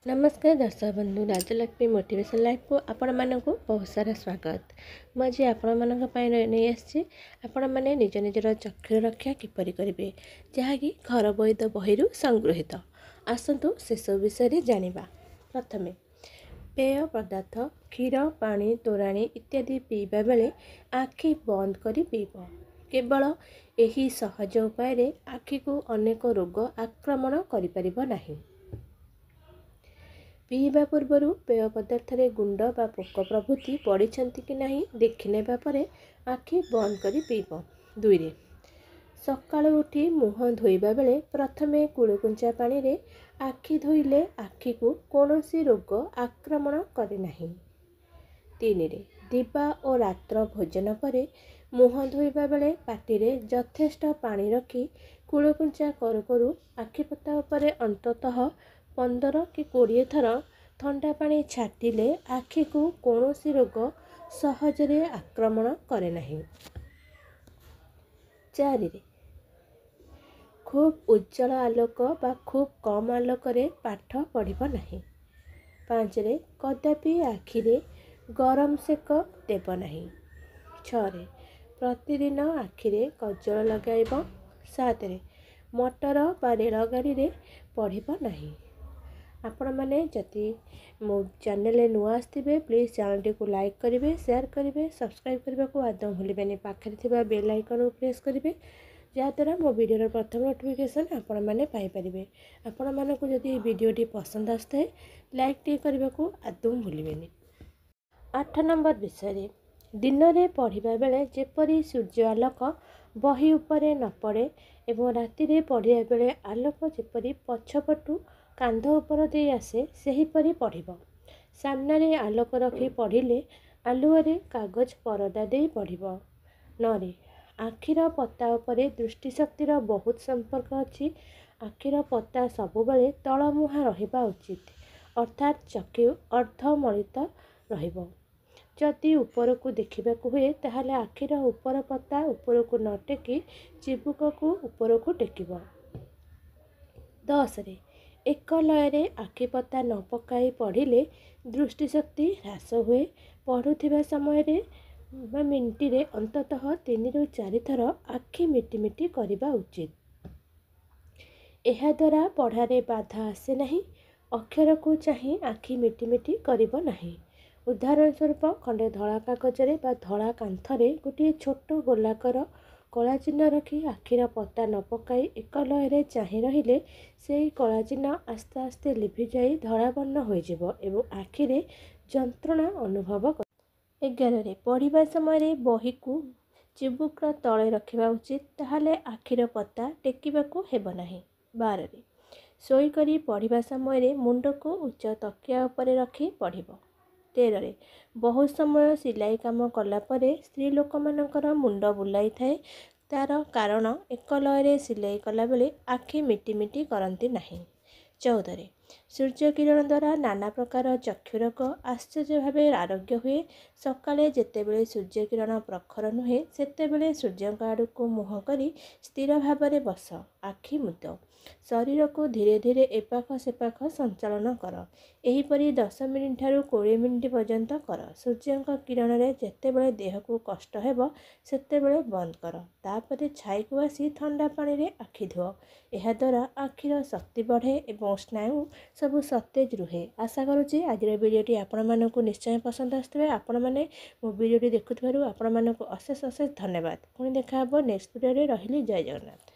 नमस्कार दर्शक बंधु राजलक्ष्मी मोटिवेशन लाइफ को आपण मानक बहुत सारा स्वागत। मुझे आपण मानक नहीं आसी आपण मैंने निज निजर चक्षु रक्षा किपरि करेंगे जहाँकि घर वैद बही संगृहित। आसतु शेष विषय जानिबा। प्रथमे पेय पदार्थ क्षीर पानी तोराणी इत्यादि पीवा बेले आखि बंद करी पीब। केवल यही सहज उपाय आखि को अनेक रोग आक्रमण करिपरिब नाही। पीवा पूर्व पेय पदार्थ गुंड बा पोक प्रभृति पड़ी कि नहीं देखने आखि बंद करी पीब। 2 सकाळु उठी मुह धोइबा बेले प्रथमे कुळकुंचा पानी रे आखि धोइले आखि को कौनसी रोग आक्रमण करे नहीं। 3 दिवा और रात्र भोजन पर मुह धोइबा बेले पाटी रे यथेष्ट पानी रखी कुळकुंचा करू करू आखिपता उपरे अंततः 15 कि 20 थर ठंडा पानी छाटिले आखि को कौनसी रोग सहजरे आक्रमण करे नहीं। 4 खूब उज्जवल आलोक बा खूब कम आलोक रे पाठ पढ़िब नहीं। 5 कदापि आखिरे गरम सेक देब नहीं। 6 प्रतिदिन आखिरे कज्जल लगाइब। 7 मोटर बा रेलगाड़ी रे पढ़िब नहीं। आपण मैंने जदि मो चैनल नुआ आसथिबे प्लीज चैनल को लाइक करेंगे, शेयर करेंगे, सब्सक्राइब करने को आदौ भूलें। पाखे थिबा बेल आइकन को प्रेस करेंगे जहाँद्वारा मो वीडियोर प्रथम नोटिफिकेशन आपण मैंने पाइपर। आपण मानक जदि वीडियोटी पसंद आसए लाइक टे करने को आदौ भूलें। 8 नंबर विषय दिन में पढ़ा बेले जेपरी सूर्य आलोक बही उपरे न पड़े एवं राति रे पढ़िया बेले आलोक जेपरी पछपटू कांध उपर दे आसे सेहीपरि पढ़िब। सामने आलोक रखी पढ़िले आलुअरे कागज परदा दे पढ़िब। 9 आखिर पता उपरे दृष्टिशक्तिर बहुत संपर्क अच्छी। आखिर पता सबुबले तलमुहा रहिबा उचित अर्थात चक्षु अर्धमलित रहिब। जदि उपरकू देखिबाकू हुए ताहले आखिर उपर पता उपरकू न टेकी चिबुक को उपरकू टेकिब। 10 एक लय आखिपता न पकाई पढ़िले दृष्टिशक्ति ह्रास हुए। पढ़ुथिबा समय मिनिट रे अंततः 3 ରୁ 4 थर आखि मिटिमिटी करबा उचित। एहा द्वारा पढ़ारे बाधा आसे नहीं। अक्षर को चाही आखि मिटिमिटी करिब नहीं। उदाहरण स्वरूप खंडे धड़ा कागजरे बा धड़ा कांथरे गोटे छोट गोलाकर कला चिन्ह रखी आखिर पता न पकाई एक लय चाही रहिले से कला चिन्ह आस्ते आस्ते लिभि जाई धड़ा वर्ण हो आखिरे जंत्रणा अनुभव कर। 11 पढ़िबा समय बही को चिबुक तले रखिबा उचित ताहाले आखिर पता टेकिबाकू हेब नाही। 12 शोईकरी पढ़िबा समय मुंड को उच्च तकिया उपरे रखी पढ़िब। 13 बहुत समय सिलाई काम कला परे स्त्री लोक मानकर मुंड बुलाई थाए तार कारण एक लय सिलाई कला बेले आखि मिटिमिटी करती नहीं। 14 सूर्य किरण द्वारा नाना प्रकार चक्षु रोग आश्चर्य भाव आरोग्य हुए। सकाळे जेतेबेले सूर्य किरण प्रखर नुहे सेतेबेले सूर्य आड़ को मुह करी स्थिर भाव में बस आखि मुद शरीर को धीरे धीरे एपाख सेपाख संचालन कर। एहीपरि 10 मिनिट ठारू 20 मिनिट पर्यंत कर। सूर्य किरण रे जेतेबेले देह को कष्ट हेब सेतेबेले बंद कर। तापरे छाई को आसी ठंडा पानी रे आखि धुओ। एहा द्वारा आखिर शक्ति बढ़े एवं स्नायु सबु सतेज रुहे। आशा करुँचे आज वीडियोटी आपण मानक निश्चय पसंद आसुथिबे। आपण माने मो वीडियोटी देखुथिबारु आपण मानक अशेष अशेष धन्यवाद। पुणी देखा नेक्स्ट वीडियो रे। रहिली जय जगन्नाथ।